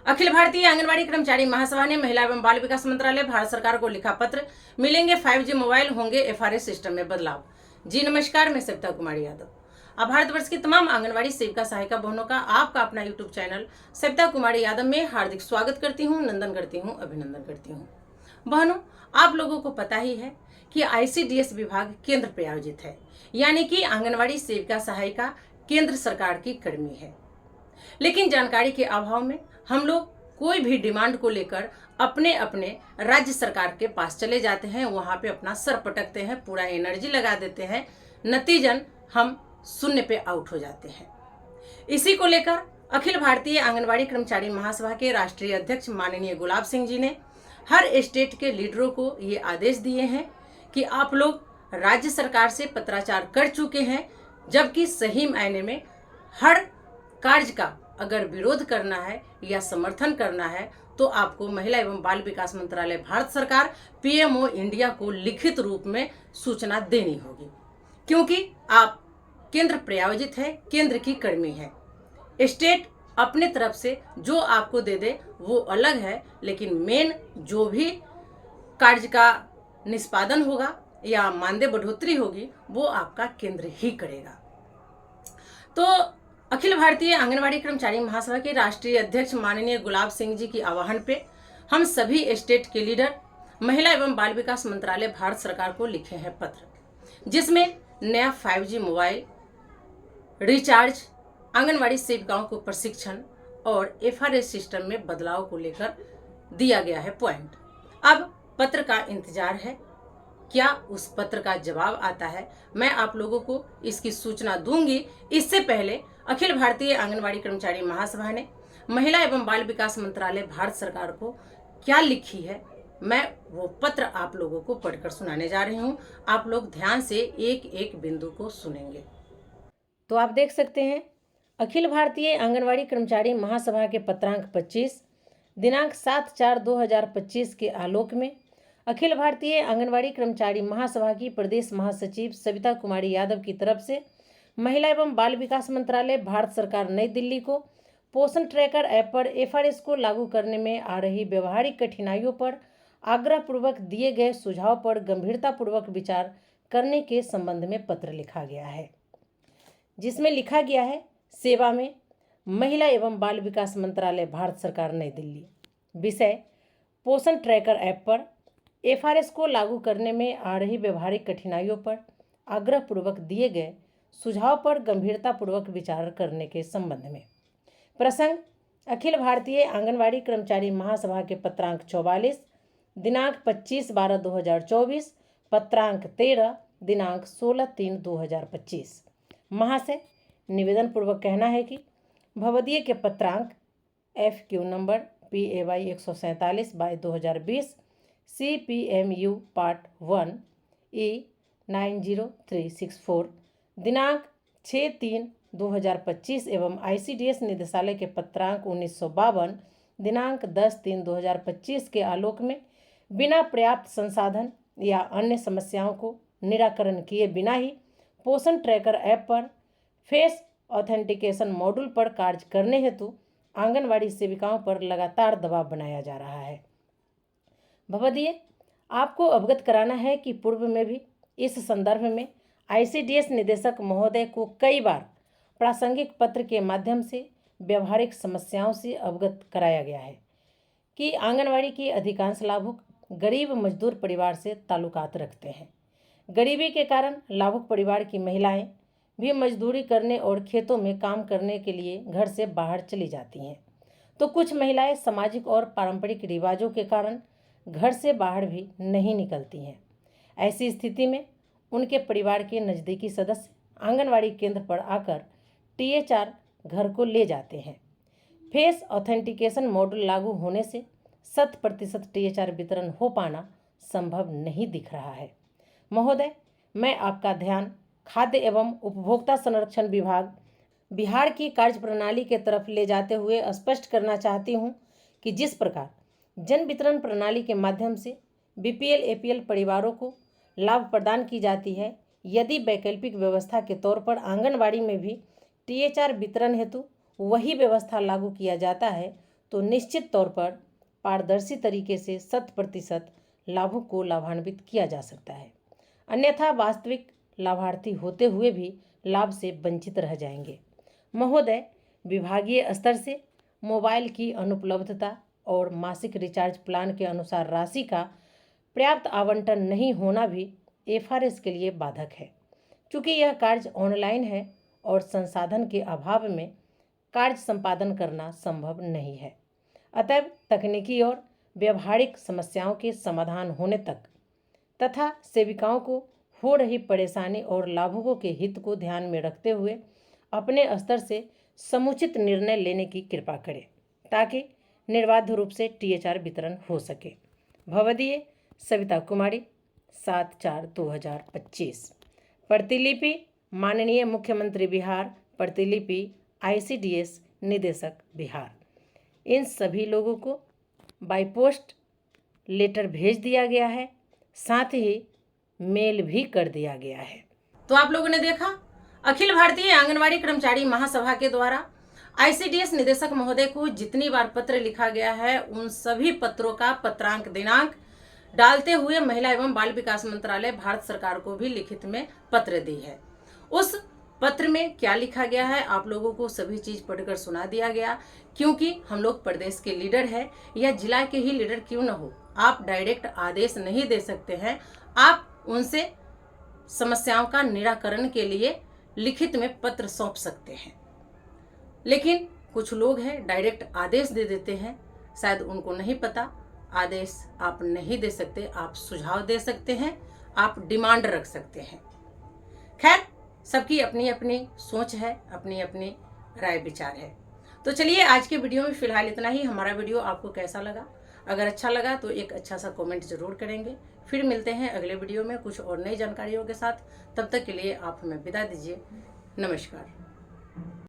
अखिल भारतीय आंगनबाड़ी कर्मचारी महासभा ने महिला एवं बाल विकास मंत्रालय भारत सरकार को लिखा पत्र। मिलेंगे 5G मोबाइल, होंगे एफआरएस सिस्टम में बदलाव। जी नमस्कार, मैं सविता कुमारी यादव। अब भारतवर्ष की तमाम आंगनबाड़ी सेविका सहायिका बहनों का आपका अपना यूट्यूब चैनल सविता कुमारी यादव में हार्दिक स्वागत करती हूँ, नंदन करती हूँ, अभिनंदन करती हूँ। बहनों, आप लोगों को पता ही है कि आईसीडीएस विभाग केंद्र प्रायोजित है, यानी कि आंगनबाड़ी सेविका सहायिका केंद्र सरकार की कर्मी है। लेकिन जानकारी के अभाव में हम लोग कोई भी डिमांड को लेकर अपने अपने राज्य सरकार के पास चले जाते हैं, वहां पे अपना सर पटकते हैं, पूरा एनर्जी लगा देते हैं, नतीजन हम शून्य पे आउट हो जाते हैं। इसी को लेकर अखिल भारतीय आंगनबाड़ी कर्मचारी महासभा के राष्ट्रीय अध्यक्ष माननीय गुलाब सिंह जी ने हर स्टेट के लीडरों को ये आदेश दिए हैं कि आप लोग राज्य सरकार से पत्राचार कर चुके हैं, जबकि सही मायने में हर कार्य का अगर विरोध करना है या समर्थन करना है तो आपको महिला एवं बाल विकास मंत्रालय भारत सरकार पीएमओ इंडिया को लिखित रूप में सूचना देनी होगी, क्योंकि आप केंद्र प्रायोजित है, केंद्र की कर्मी है। स्टेट अपने तरफ से जो आपको दे दे वो अलग है, लेकिन मेन जो भी कार्य का निष्पादन होगा या मानदेय बढ़ोतरी होगी वो आपका केंद्र ही करेगा। तो अखिल भारतीय आंगनबाड़ी कर्मचारी महासभा के राष्ट्रीय अध्यक्ष माननीय गुलाब सिंह जी की आह्वान पे हम सभी स्टेट के लीडर महिला एवं बाल विकास मंत्रालय भारत सरकार को लिखे हैं पत्र, जिसमें नया 5G मोबाइल, रिचार्ज, आंगनबाड़ी सेविकाओं को प्रशिक्षण और एफआरएस सिस्टम में बदलाव को लेकर दिया गया है पॉइंट। अब पत्र का इंतजार है, क्या उस पत्र का जवाब आता है, मैं आप लोगों को इसकी सूचना दूंगी। इससे पहले अखिल भारतीय आंगनबाड़ी कर्मचारी महासभा ने महिला एवं बाल विकास मंत्रालय भारत सरकार को क्या लिखी है, मैं वो पत्र आप लोगों को पढ़कर सुनाने जा रही हूँ। आप लोग ध्यान से एक एक बिंदु को सुनेंगे। तो आप देख सकते हैं, अखिल भारतीय आंगनबाड़ी कर्मचारी महासभा के पत्रांक 25 दिनांक 7/4/2025 के आलोक में अखिल भारतीय आंगनबाड़ी कर्मचारी महासभा की प्रदेश महासचिव सविता कुमारी यादव की तरफ से महिला एवं बाल विकास मंत्रालय भारत सरकार नई दिल्ली को पोषण ट्रैकर ऐप पर एफआरएस को लागू करने में आ रही व्यवहारिक कठिनाइयों पर आग्रहपूर्वक दिए गए सुझाव पर गंभीरतापूर्वक विचार करने के संबंध में पत्र लिखा गया है, जिसमें लिखा गया है, सेवा में महिला एवं बाल विकास मंत्रालय भारत सरकार नई दिल्ली। विषय, पोषण ट्रैकर ऐप पर एफआरएस को लागू करने में आ रही व्यवहारिक कठिनाइयों पर आग्रहपूर्वक दिए गए सुझाव पर गंभीरतापूर्वक विचार करने के संबंध में। प्रसंग, अखिल भारतीय आंगनबाड़ी कर्मचारी महासभा के पत्रांक 44 दिनांक 25/12/2024, पत्रांक 13 दिनांक 16/3/2025। महाशय, निवेदन पूर्वक कहना है कि भवदीय के पत्रांक FQ number PAY 147/2020 CPMU part 1 E 90364 दिनांक 6/3/2025 एवं आईसीडीएस निदेशालय के पत्रांक 1952 दिनांक 10/3/2025 के आलोक में बिना पर्याप्त संसाधन या अन्य समस्याओं को निराकरण किए बिना ही पोषण ट्रैकर ऐप पर फेस ऑथेंटिकेशन मॉड्यूल पर कार्य करने हेतु आंगनबाड़ी सेविकाओं पर लगातार दबाव बनाया जा रहा है। भवदीय, आपको अवगत कराना है कि पूर्व में भी इस संदर्भ में आईसीडीएस निदेशक महोदय को कई बार प्रासंगिक पत्र के माध्यम से व्यवहारिक समस्याओं से अवगत कराया गया है कि आंगनबाड़ी के अधिकांश लाभुक गरीब मजदूर परिवार से ताल्लुकात रखते हैं। गरीबी के कारण लाभुक परिवार की महिलाएं भी मजदूरी करने और खेतों में काम करने के लिए घर से बाहर चली जाती हैं, तो कुछ महिलाएं सामाजिक और पारंपरिक रिवाजों के कारण घर से बाहर भी नहीं निकलती हैं। ऐसी स्थिति में उनके परिवार के नज़दीकी सदस्य आंगनबाड़ी केंद्र पर आकर THR घर को ले जाते हैं। फेस ऑथेंटिकेशन मॉड्यूल लागू होने से 100% THR वितरण हो पाना संभव नहीं दिख रहा है। महोदय, मैं आपका ध्यान खाद्य एवं उपभोक्ता संरक्षण विभाग बिहार की कार्यप्रणाली के तरफ ले जाते हुए स्पष्ट करना चाहती हूँ कि जिस प्रकार जन वितरण प्रणाली के माध्यम से BPL APL परिवारों को लाभ प्रदान की जाती है, यदि वैकल्पिक व्यवस्था के तौर पर आंगनबाड़ी में भी THR वितरण हेतु वही व्यवस्था लागू किया जाता है तो निश्चित तौर पर पारदर्शी तरीके से 100% लाभुक को लाभान्वित किया जा सकता है। अन्यथा वास्तविक लाभार्थी होते हुए भी लाभ से वंचित रह जाएंगे। महोदय, विभागीय स्तर से मोबाइल की अनुपलब्धता और मासिक रिचार्ज प्लान के अनुसार राशि का पर्याप्त आवंटन नहीं होना भी एफआरएस के लिए बाधक है। चूँकि यह कार्य ऑनलाइन है और संसाधन के अभाव में कार्य संपादन करना संभव नहीं है, अतएव तकनीकी और व्यवहारिक समस्याओं के समाधान होने तक तथा सेविकाओं को हो रही परेशानी और लाभुकों के हित को ध्यान में रखते हुए अपने स्तर से समुचित निर्णय लेने की कृपा करें ताकि निर्बाध रूप से टीएचआर वितरण हो सके। भवदीय सविता कुमारी 7/4/2025। प्रतिलिपि माननीय मुख्यमंत्री बिहार, प्रतिलिपि आईसीडीएस निदेशक बिहार। इन सभी लोगों को बाय पोस्ट लेटर भेज दिया गया है, साथ ही मेल भी कर दिया गया है। तो आप लोगों ने देखा, अखिल भारतीय आंगनवाड़ी कर्मचारी महासभा के द्वारा आईसीडीएस निदेशक महोदय को जितनी बार पत्र लिखा गया है उन सभी पत्रों का पत्रांक दिनांक डालते हुए महिला एवं बाल विकास मंत्रालय भारत सरकार को भी लिखित में पत्र दी है। उस पत्र में क्या लिखा गया है आप लोगों को सभी चीज पढ़कर सुना दिया गया, क्योंकि हम लोग प्रदेश के लीडर हैं या जिला के ही लीडर क्यों न हो, आप डायरेक्ट आदेश नहीं दे सकते हैं, आप उनसे समस्याओं का निराकरण के लिए लिखित में पत्र सौंप सकते हैं। लेकिन कुछ लोग हैं डायरेक्ट आदेश दे देते हैं, शायद उनको नहीं पता आदेश आप नहीं दे सकते, आप सुझाव दे सकते हैं, आप डिमांड रख सकते हैं। खैर, सबकी अपनी अपनी सोच है, अपनी अपनी राय विचार है। तो चलिए आज के वीडियो में फिलहाल इतना ही। हमारा वीडियो आपको कैसा लगा? अगर अच्छा लगा तो एक अच्छा सा कमेंट जरूर करेंगे। फिर मिलते हैं अगले वीडियो में कुछ और नई जानकारियों के साथ। तब तक के लिए आप हमें विदा दीजिए। नमस्कार।